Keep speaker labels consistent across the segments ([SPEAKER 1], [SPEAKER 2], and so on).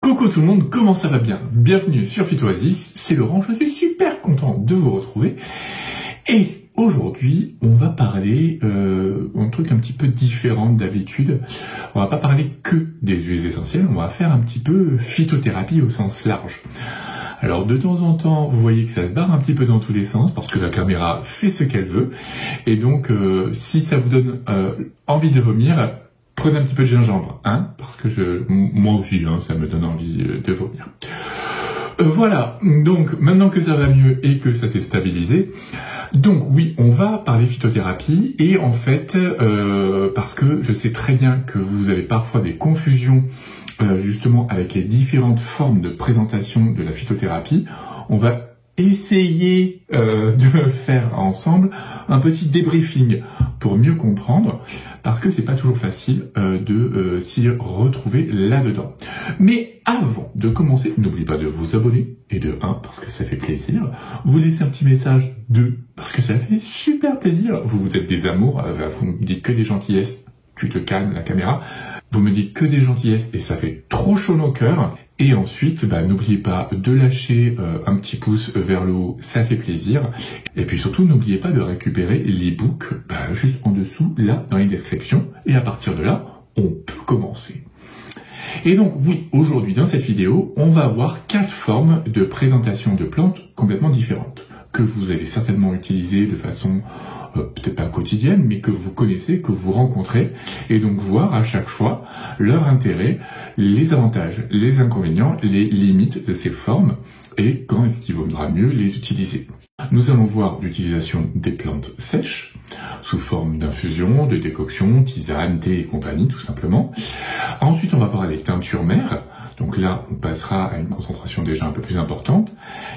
[SPEAKER 1] Coucou tout le monde, comment ça va bien? Bienvenue sur Phytoasis, c'est Laurent, je suis super content de vous retrouver. Et aujourd'hui, on va parler d'un truc un petit peu différent d'habitude. On va pas parler que des huiles essentielles, on va faire un petit peu phytothérapie au sens large. Alors de temps en temps, vous voyez que ça se barre un petit peu dans tous les sens parce que la caméra fait ce qu'elle veut. Et donc, si ça vous donne envie de vomir, prenez un petit peu de gingembre, hein, parce que moi aussi, hein, ça me donne envie de vomir. Voilà, donc maintenant que ça va mieux et que ça s'est stabilisé, donc oui, on va parler phytothérapie et en fait, parce que je sais très bien que vous avez parfois des confusions justement avec les différentes formes de présentation de la phytothérapie, on va essayer de faire ensemble un petit débriefing pour mieux comprendre, parce que c'est pas toujours facile de s'y retrouver là-dedans. Mais avant de commencer, n'oubliez pas de vous abonner, et de 1, parce que ça fait plaisir, vous laissez un petit message, 2, parce que ça fait super plaisir, vous êtes des amours, vous me dites que des gentillesses, tu te calmes la caméra, vous me dites que des gentillesses et ça fait trop chaud au cœur. Et ensuite, n'oubliez pas de lâcher un petit pouce vers le haut, ça fait plaisir. Et puis surtout, n'oubliez pas de récupérer l'e-book juste en dessous, là, dans les descriptions. Et à partir de là, on peut commencer. Et donc oui, aujourd'hui dans cette vidéo, on va voir 4 formes de présentation de plantes complètement différentes, que vous allez certainement utiliser de façon peut-être pas quotidienne, mais que vous connaissez, que vous rencontrez, et donc voir à chaque fois leur intérêt, les avantages, les inconvénients, les limites de ces formes, et quand est-ce qu'il vaudra mieux les utiliser. Nous allons voir l'utilisation des plantes sèches, sous forme d'infusion, de décoction, tisane, thé et compagnie, tout simplement. Ensuite, on va voir les teintures mères. Donc là, on passera à une concentration déjà un peu plus importante.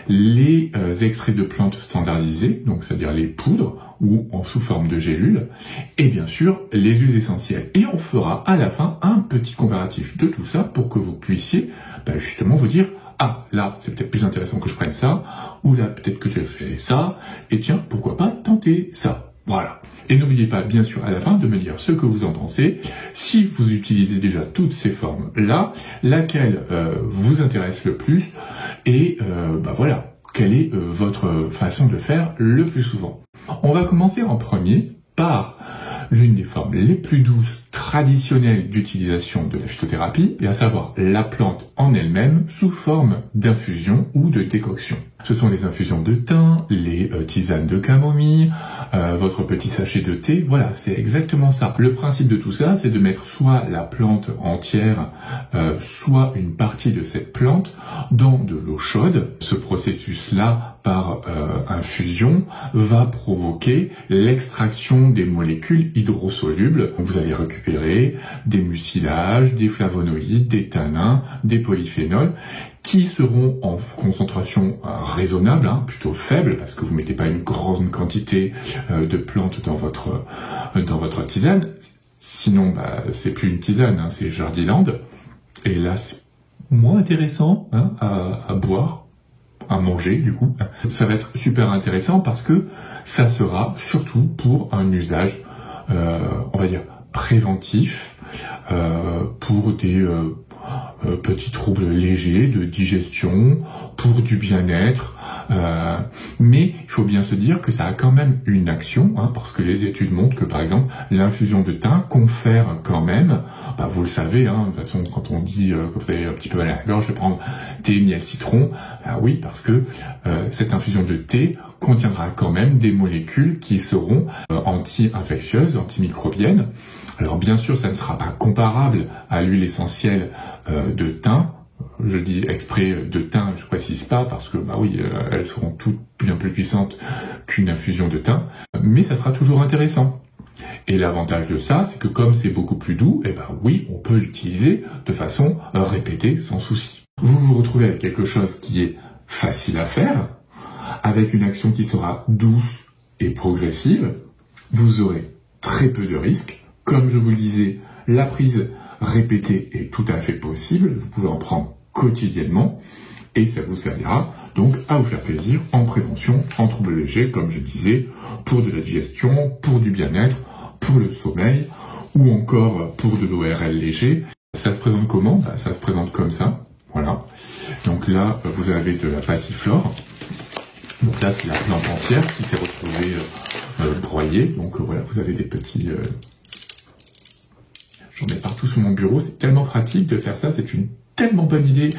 [SPEAKER 1] Les extraits de plantes standardisés, donc c'est-à-dire les poudres ou en sous forme de gélules. Et bien sûr, les huiles essentielles. Et on fera à la fin un petit comparatif de tout ça pour que vous puissiez justement vous dire « Ah, là, c'est peut-être plus intéressant que je prenne ça. » Ou là, peut-être que je fais ça. Et tiens, pourquoi pas tenter ça. Voilà. Et n'oubliez pas, bien sûr, à la fin, de me dire ce que vous en pensez. Si vous utilisez déjà toutes ces formes-là, laquelle vous intéresse le plus et voilà, quelle est votre façon de faire le plus souvent. On va commencer en premier par l'une des formes les plus douces, traditionnelles d'utilisation de la phytothérapie, et à savoir la plante en elle-même sous forme d'infusion ou de décoction. Ce sont les infusions de thym, les tisanes de camomille, votre petit sachet de thé, voilà, c'est exactement ça. Le principe de tout ça, c'est de mettre soit la plante entière, soit une partie de cette plante dans de l'eau chaude. Ce processus-là, par infusion, va provoquer l'extraction des molécules hydrosolubles. Donc vous allez récupérer des mucilages, des flavonoïdes, des tannins, des polyphénols, qui seront en concentration raisonnable, plutôt faible, parce que vous mettez pas une grande quantité de plantes dans votre tisane. Sinon, c'est plus une tisane, c'est Jardiland. Et là, c'est moins intéressant à boire, à manger du coup. Ça va être super intéressant parce que ça sera surtout pour un usage, on va dire, préventif, pour des petits troubles légers de digestion, pour du bien-être, mais il faut bien se dire que ça a quand même une action, parce que les études montrent que par exemple l'infusion de thym confère quand même, vous le savez, de toute façon quand on dit que vous avez un petit peu mal à la gorge, je vais prendre thé, miel, citron, oui, parce que cette infusion de thé contiendra quand même des molécules qui seront anti-infectieuses, antimicrobiennes. Alors bien sûr, ça ne sera pas comparable à l'huile essentielle de thym. Je dis exprès de thym, je précise pas parce que elles seront toutes bien plus puissantes qu'une infusion de thym, mais ça sera toujours intéressant. Et l'avantage de ça, c'est que comme c'est beaucoup plus doux, oui, on peut l'utiliser de façon répétée sans souci. Vous vous retrouvez avec quelque chose qui est facile à faire, avec une action qui sera douce et progressive. Vous aurez très peu de risques. Comme je vous le disais, la prise répétée est tout à fait possible. Vous pouvez en prendre quotidiennement et ça vous servira donc à vous faire plaisir en prévention, en troubles légers, comme je disais, pour de la digestion, pour du bien-être, pour le sommeil ou encore pour de l'ORL léger. Ça se présente comment? Ça se présente comme ça. Voilà. Donc là, vous avez de la passiflore. Donc là, c'est la plante entière qui s'est retrouvée broyée. Donc voilà, vous avez des petits... J'en ai partout sur mon bureau. C'est tellement pratique de faire ça. C'est une tellement bonne idée.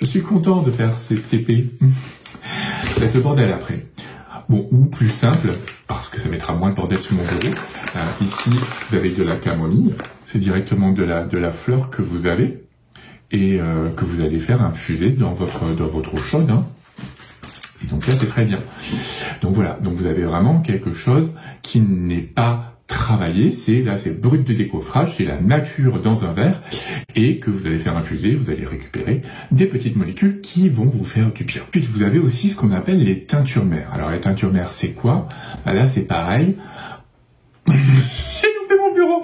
[SPEAKER 1] Je suis content de faire ces TP. Ça va être le bordel après. Bon, ou plus simple, parce que ça mettra moins de bordel sur mon bureau. Ici, vous avez de la camomille. C'est directement de la fleur que vous avez et que vous allez faire infuser dans votre eau chaude. Hein. Et donc là, c'est très bien. Donc voilà, donc vous avez vraiment quelque chose qui n'est pas travaillé, c'est brut de décoffrage, c'est la nature dans un verre, et que vous allez faire infuser, vous allez récupérer des petites molécules qui vont vous faire du bien. Ensuite, vous avez aussi ce qu'on appelle les teintures mères. Alors les teintures mères, c'est quoi? Là, c'est pareil. J'ai loupé mon bureau.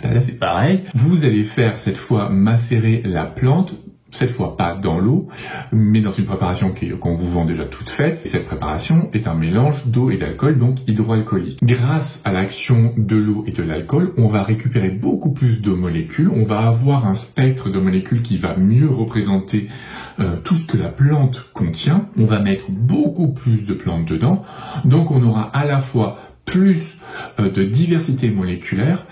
[SPEAKER 1] Là, c'est pareil. Vous allez faire cette fois macérer la plante. Cette fois pas dans l'eau, mais dans une préparation qu'on vous vend déjà toute faite. Et cette préparation est un mélange d'eau et d'alcool, donc hydroalcoolique. Grâce à l'action de l'eau et de l'alcool, on va récupérer beaucoup plus de molécules. On va avoir un spectre de molécules qui va mieux représenter tout ce que la plante contient. On va mettre beaucoup plus de plantes dedans. Donc on aura à la fois plus de diversité moléculaire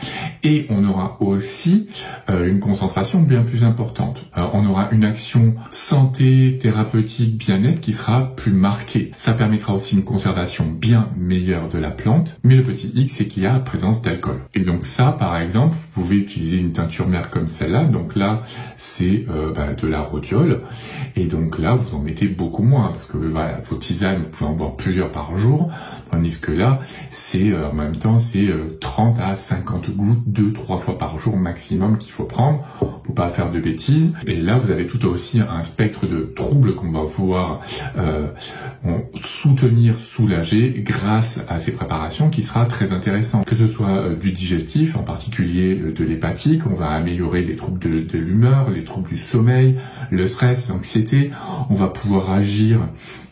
[SPEAKER 1] et on aura aussi une concentration bien plus importante. On aura une action santé, thérapeutique, bien-être qui sera plus marquée. Ça permettra aussi une conservation bien meilleure de la plante, mais le petit X, c'est qu'il y a présence d'alcool. Et donc ça, par exemple, vous pouvez utiliser une teinture mère comme celle-là. Donc là, c'est de la rhodiole. Et donc là, vous en mettez beaucoup moins, parce que voilà, vos tisanes, vous pouvez en boire plusieurs par jour, tandis que là, c'est en même temps, c'est 30 à 50 gouttes, 2-3 fois par jour maximum qu'il faut prendre. Faut pas faire de bêtises. Et là, vous avez tout aussi un spectre de troubles qu'on va pouvoir soutenir, soulager grâce à ces préparations qui sera très intéressant. Que ce soit du digestif, en particulier de l'hépatique, on va améliorer les troubles de l'humeur, les troubles du sommeil, le stress, l'anxiété. On va pouvoir agir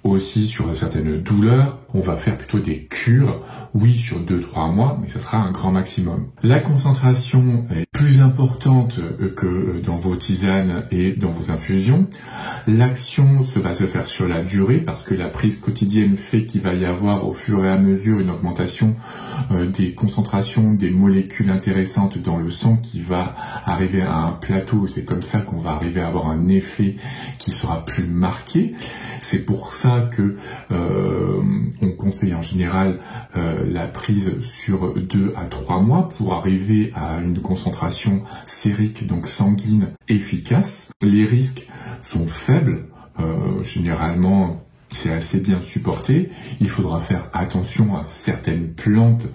[SPEAKER 1] aussi sur certaines douleurs. On va faire plutôt des cures, oui, sur 2-3 mois, mais ça sera un grand maximum. La concentration est plus importante que dans vos tisanes et dans vos infusions. L'action va se faire sur la durée parce que la prise quotidienne fait qu'il va y avoir au fur et à mesure une augmentation des concentrations, des molécules intéressantes dans le sang qui va arriver à un plateau. C'est comme ça qu'on va arriver à avoir un effet qui sera plus marqué. C'est pour ça que on conseille en général la prise sur 2 à 3 mois pour arriver à une concentration sérique, donc sanguine, efficace. Les risques sont faibles, généralement c'est assez bien supporté. Il faudra faire attention à certaines plantes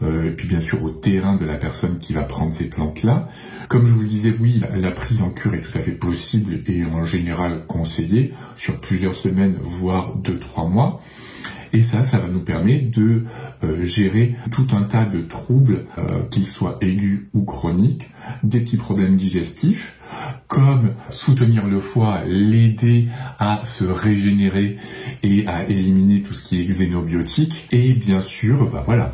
[SPEAKER 1] et puis bien sûr au terrain de la personne qui va prendre ces plantes-là. Comme je vous le disais, oui, la prise en cure est tout à fait possible et en général conseillée sur plusieurs semaines, voire 2-3 mois. Et ça va nous permettre de gérer tout un tas de troubles, qu'ils soient aigus ou chroniques, des petits problèmes digestifs, comme soutenir le foie, l'aider à se régénérer et à éliminer tout ce qui est xénobiotique, et bien sûr,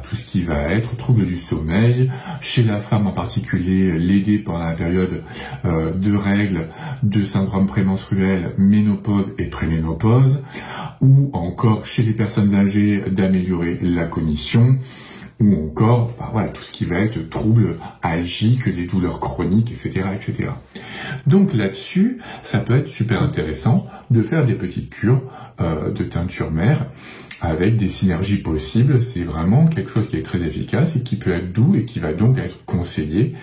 [SPEAKER 1] tout ce qui va être trouble du sommeil, chez la femme en particulier, l'aider pendant la période de règles, de syndrome prémenstruel, ménopause et préménopause, ou encore chez les personnes âgées d'améliorer la cognition, ou encore tout ce qui va être troubles algiques, les douleurs chroniques, etc., etc. Donc là-dessus, ça peut être super intéressant de faire des petites cures de teinture mère avec des synergies possibles. C'est vraiment quelque chose qui est très efficace et qui peut être doux et qui va donc être conseillé,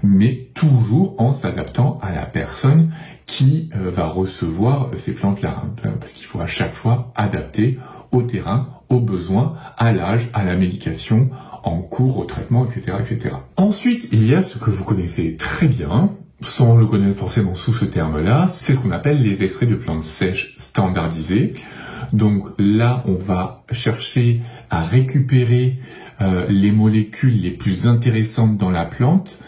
[SPEAKER 1] mais toujours en s'adaptant à la personne qui va recevoir ces plantes-là, parce qu'il faut à chaque fois adapter au terrain, aux besoins, à l'âge, à la médication, en cours, au traitement, etc., etc. Ensuite, il y a ce que vous connaissez très bien, sans le connaître forcément sous ce terme-là, c'est ce qu'on appelle les extraits de plantes sèches standardisés. Donc là, on va chercher à récupérer les molécules les plus intéressantes dans la plante,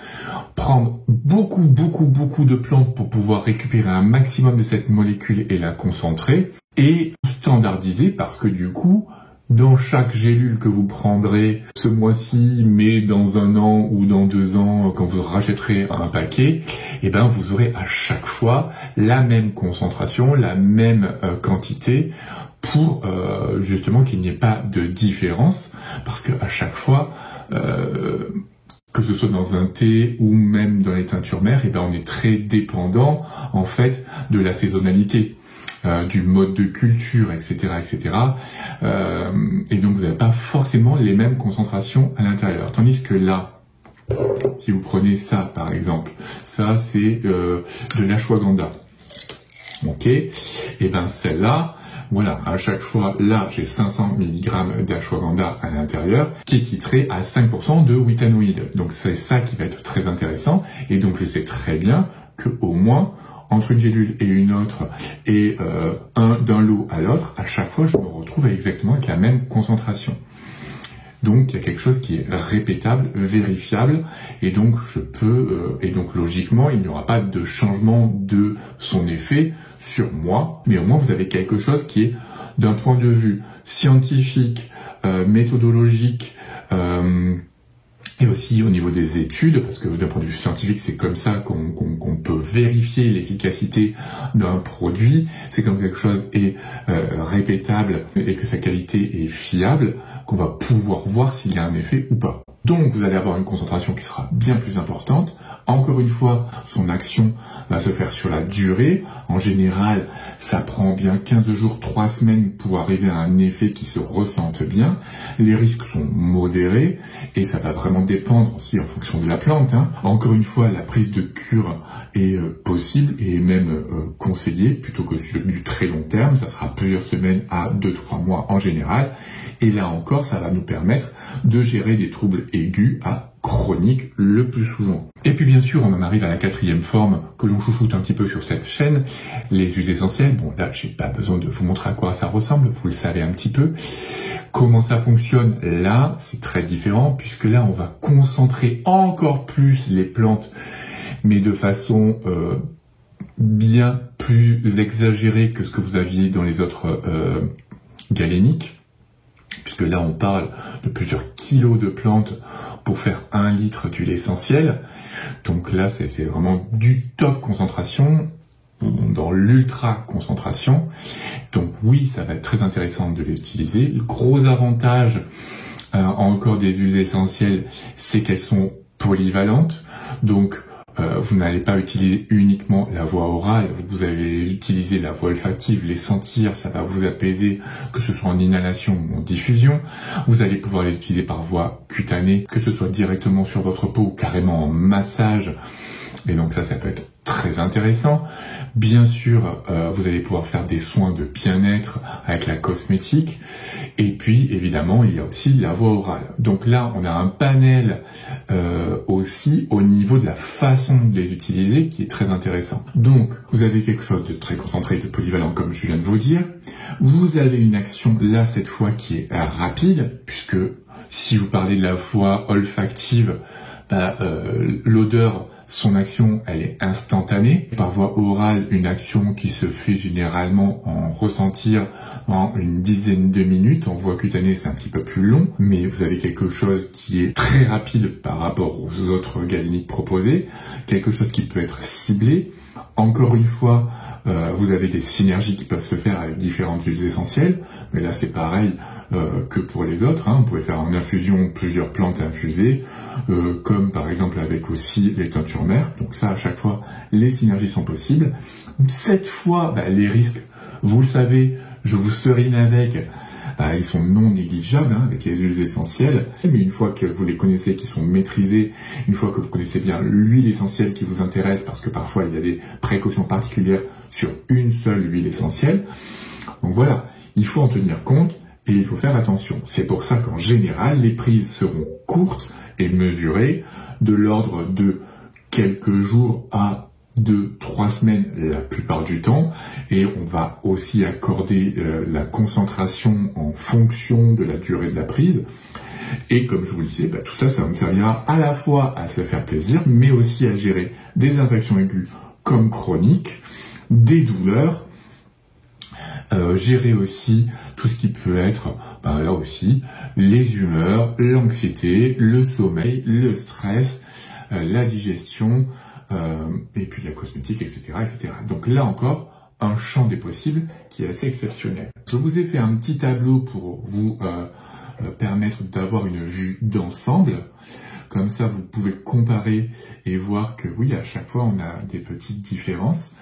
[SPEAKER 1] prendre beaucoup de plantes pour pouvoir récupérer un maximum de cette molécule et la concentrer, et standardiser parce que du coup, dans chaque gélule que vous prendrez ce mois-ci, mais dans 1 an ou dans 2 ans, quand vous rachèterez un paquet, eh ben, vous aurez à chaque fois la même concentration, la même quantité, pour justement qu'il n'y ait pas de différence, parce que à chaque fois, que ce soit dans un thé ou même dans les teintures mères, eh ben, on est très dépendant en fait de la saisonnalité. Du mode de culture, etc., etc. Et donc vous n'avez pas forcément les mêmes concentrations à l'intérieur. Tandis que là, si vous prenez ça par exemple, ça c'est de l'ashwagandha. Ok, et ben celle-là, voilà, à chaque fois, là j'ai 500 mg d'ashwagandha à l'intérieur, qui est titré à 5% de withanoïdes. Donc c'est ça qui va être très intéressant. Et donc je sais très bien que au moins entre une gélule et une autre, et d'un lot à l'autre, à chaque fois, je me retrouve exactement avec la même concentration. Donc, il y a quelque chose qui est répétable, vérifiable, et donc je peux, et donc logiquement, il n'y aura pas de changement de son effet sur moi, mais au moins vous avez quelque chose qui est, d'un point de vue scientifique, méthodologique, et aussi au niveau des études, parce que d'un point de vue scientifique, c'est comme ça qu'on peut vérifier l'efficacité d'un produit, c'est comme quelque chose est répétable et que sa qualité est fiable, qu'on va pouvoir voir s'il y a un effet ou pas. Donc vous allez avoir une concentration qui sera bien plus importante. Encore une fois, son action va se faire sur la durée. En général, ça prend bien 15 jours, 3 semaines pour arriver à un effet qui se ressente bien. Les risques sont modérés et ça va vraiment dépendre aussi en fonction de la plante. Encore une fois, la prise de cure est possible et même conseillée plutôt que sur du très long terme. Ça sera plusieurs semaines à 2-3 mois en général. Et là encore, ça va nous permettre de gérer des troubles aigus à chroniques le plus souvent. Et puis bien sûr, on en arrive à la 4e forme que l'on chouchoute un petit peu sur cette chaîne, les huiles essentielles. Bon là, j'ai pas besoin de vous montrer à quoi ça ressemble, vous le savez un petit peu. Comment ça fonctionne là, c'est très différent, puisque là, on va concentrer encore plus les plantes, mais de façon bien plus exagérée que ce que vous aviez dans les autres galéniques. Puisque là on parle de plusieurs kilos de plantes pour faire 1 litre d'huile essentielle. Donc là c'est vraiment du top concentration, dans l'ultra concentration. Donc oui, ça va être très intéressant de les utiliser. Le gros avantage encore des huiles essentielles, c'est qu'elles sont polyvalentes. Donc vous n'allez pas utiliser uniquement la voie orale, vous allez utiliser la voie olfactive, les sentir, ça va vous apaiser, que ce soit en inhalation ou en diffusion. Vous allez pouvoir les utiliser par voie cutanée, que ce soit directement sur votre peau ou carrément en massage. Et donc ça peut être très intéressant. Bien sûr, vous allez pouvoir faire des soins de bien-être avec la cosmétique. Et puis, évidemment, il y a aussi la voie orale. Donc là, on a un panel aussi au niveau de la façon de les utiliser qui est très intéressant. Donc, vous avez quelque chose de très concentré, de polyvalent, comme je viens de vous dire. Vous avez une action, là, cette fois, qui est rapide, puisque si vous parlez de la voie olfactive, l'odeur, son action, elle est instantanée. Par voie orale, une action qui se fait généralement en ressentir en une dizaine de minutes. En voie cutanée, c'est un petit peu plus long, mais vous avez quelque chose qui est très rapide par rapport aux autres galéniques proposées, quelque chose qui peut être ciblé. Encore une fois, vous avez des synergies qui peuvent se faire avec différentes huiles essentielles, mais là c'est pareil que pour les autres. Vous pouvez faire en infusion plusieurs plantes infusées, comme par exemple avec aussi les teintures mères. Donc ça, à chaque fois, les synergies sont possibles. Cette fois, les risques, vous le savez, je vous serine avec, ils sont non négligeables avec les huiles essentielles. Mais une fois que vous les connaissez, qui sont maîtrisées, une fois que vous connaissez bien l'huile essentielle qui vous intéresse, parce que parfois il y a des précautions particulières sur une seule huile essentielle. Donc voilà, il faut en tenir compte et il faut faire attention. C'est pour ça qu'en général, les prises seront courtes et mesurées, de l'ordre de quelques jours à 2-3 semaines la plupart du temps, et on va aussi accorder la concentration en fonction de la durée de la prise. Et comme je vous le disais, tout ça, ça nous servira à la fois à se faire plaisir, mais aussi à gérer des infections aiguës comme chroniques, des douleurs, gérer aussi tout tout ce qui peut être, là aussi, les humeurs, l'anxiété, le sommeil, le stress, la digestion, et puis la cosmétique, etc., etc. Donc là encore, un champ des possibles qui est assez exceptionnel. Je vous ai fait un petit tableau pour vous permettre d'avoir une vue d'ensemble. Comme ça, vous pouvez comparer et voir que oui, à chaque fois, on a des petites différences.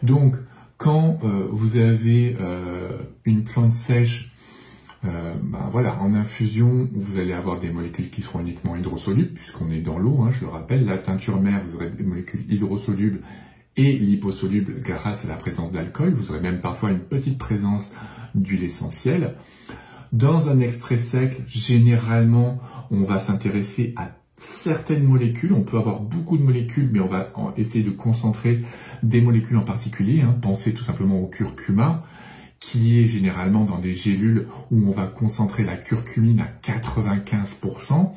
[SPEAKER 1] Donc, quand vous avez une plante sèche, en infusion, vous allez avoir des molécules qui seront uniquement hydrosolubles, puisqu'on est dans l'eau, je le rappelle. La teinture mère, vous aurez des molécules hydrosolubles et liposolubles grâce à la présence d'alcool. Vous aurez même parfois une petite présence d'huile essentielle. Dans un extrait sec, généralement, on va s'intéresser à certaines molécules. On peut avoir beaucoup de molécules, mais on va essayer de concentrer des molécules en particulier. Pensez tout simplement au curcuma, qui est généralement dans des gélules où on va concentrer la curcumine à 95%.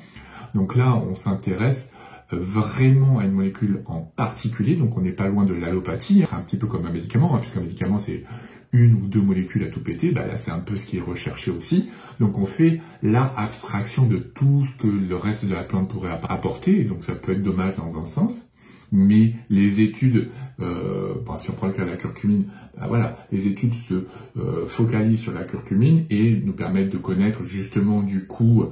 [SPEAKER 1] Donc là, on s'intéresse vraiment à une molécule en particulier, donc on n'est pas loin de l'allopathie. C'est un petit peu comme un médicament, puisqu'un médicament c'est une ou deux molécules à tout péter, là c'est un peu ce qui est recherché aussi. Donc on fait la abstraction de tout ce que le reste de la plante pourrait apporter, donc ça peut être dommage dans un sens. Mais les études, si on prend le cas de la curcumine, les études se focalisent sur la curcumine et nous permettent de connaître justement du coup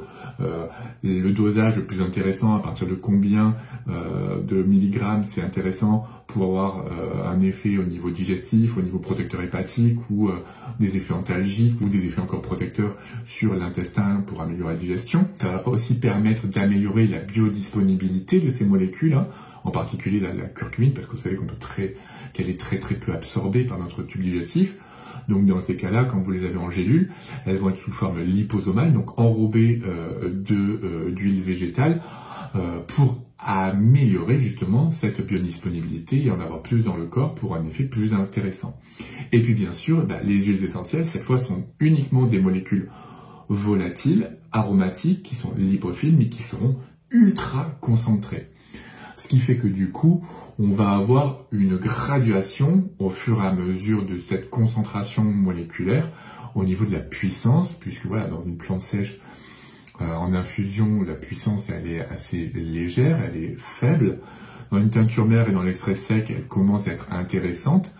[SPEAKER 1] le dosage le plus intéressant, à partir de combien de milligrammes c'est intéressant pour avoir un effet au niveau digestif, au niveau protecteur hépatique ou des effets antalgiques ou des effets encore protecteurs sur l'intestin pour améliorer la digestion. Ça va aussi permettre d'améliorer la biodisponibilité de ces molécules, en particulier la curcumine, parce que vous savez qu'elle est très très peu absorbée par notre tube digestif. Donc dans ces cas-là, quand vous les avez en gélule, elles vont être sous forme liposomale, donc enrobées d'huile végétale, pour améliorer justement cette biodisponibilité et en avoir plus dans le corps pour un effet plus intéressant. Et puis bien sûr, les huiles essentielles, cette fois, sont uniquement des molécules volatiles, aromatiques, qui sont lipophiles, mais qui seront ultra concentrées. Ce qui fait que du coup, on va avoir une graduation au fur et à mesure de cette concentration moléculaire au niveau de la puissance, puisque dans une plante sèche, en infusion, la puissance elle est assez légère, elle est faible. Dans une teinture mère et dans l'extrait sec, elle commence à être intéressante.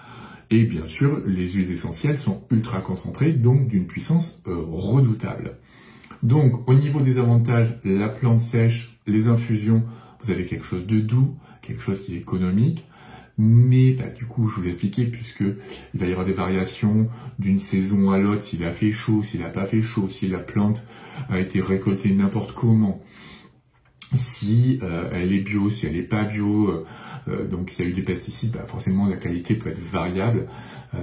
[SPEAKER 1] Et bien sûr, les huiles essentielles sont ultra concentrées, donc d'une puissance redoutable. Donc, au niveau des avantages, la plante sèche, les infusions, vous avez quelque chose de doux, quelque chose qui est économique, mais du coup, je vous l'ai expliqué, puisqu'il va y avoir des variations d'une saison à l'autre, s'il a fait chaud, s'il n'a pas fait chaud, si la plante a été récoltée n'importe comment, si elle est bio, si elle n'est pas bio, donc il y a eu des pesticides, forcément la qualité peut être variable,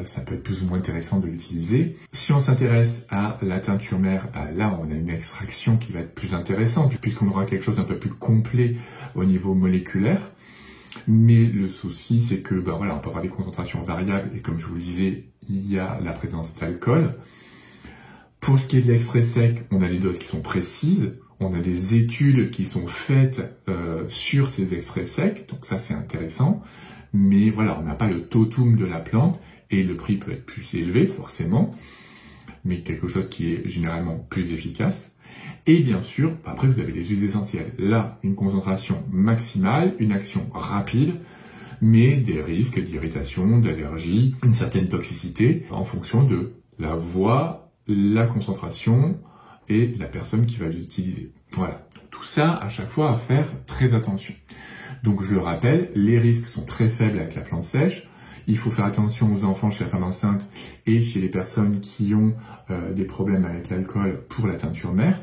[SPEAKER 1] ça peut être plus ou moins intéressant de l'utiliser. Si on s'intéresse à la teinture mère, là on a une extraction qui va être plus intéressante, puisqu'on aura quelque chose d'un peu plus complet au niveau moléculaire. Mais le souci, c'est que on peut avoir des concentrations variables, et comme je vous le disais, il y a la présence d'alcool. Pour ce qui est de l'extrait sec, on a des doses qui sont précises, on a des études qui sont faites sur ces extraits secs, donc ça c'est intéressant, mais on n'a pas le totum de la plante, et le prix peut être plus élevé forcément, mais quelque chose qui est généralement plus efficace. Et bien sûr, après vous avez les huiles essentielles. Là, une concentration maximale, une action rapide, mais des risques d'irritation, d'allergie, une certaine toxicité en fonction de la voie, la concentration et la personne qui va l'utiliser. Voilà. Tout ça, à chaque fois, à faire très attention. Donc je le rappelle, les risques sont très faibles avec la plante sèche. Il faut faire attention aux enfants chez la femme enceinte et chez les personnes qui ont des problèmes avec l'alcool pour la teinture mère.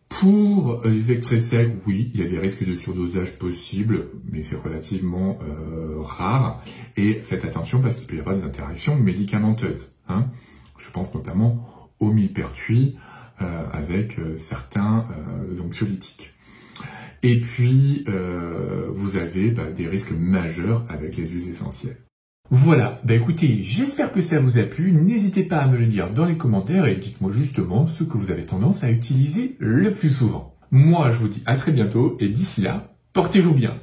[SPEAKER 1] Pour les extraits secs, oui, il y a des risques de surdosage possibles, mais c'est relativement rare. Et faites attention parce qu'il peut y avoir des interactions médicamenteuses. Je pense notamment au millepertuis avec certains anxiolytiques. Et puis, vous avez des risques majeurs avec les huiles essentielles. Voilà, écoutez, j'espère que ça vous a plu. N'hésitez pas à me le dire dans les commentaires et dites-moi justement ce que vous avez tendance à utiliser le plus souvent. Moi, je vous dis à très bientôt et d'ici là, portez-vous bien.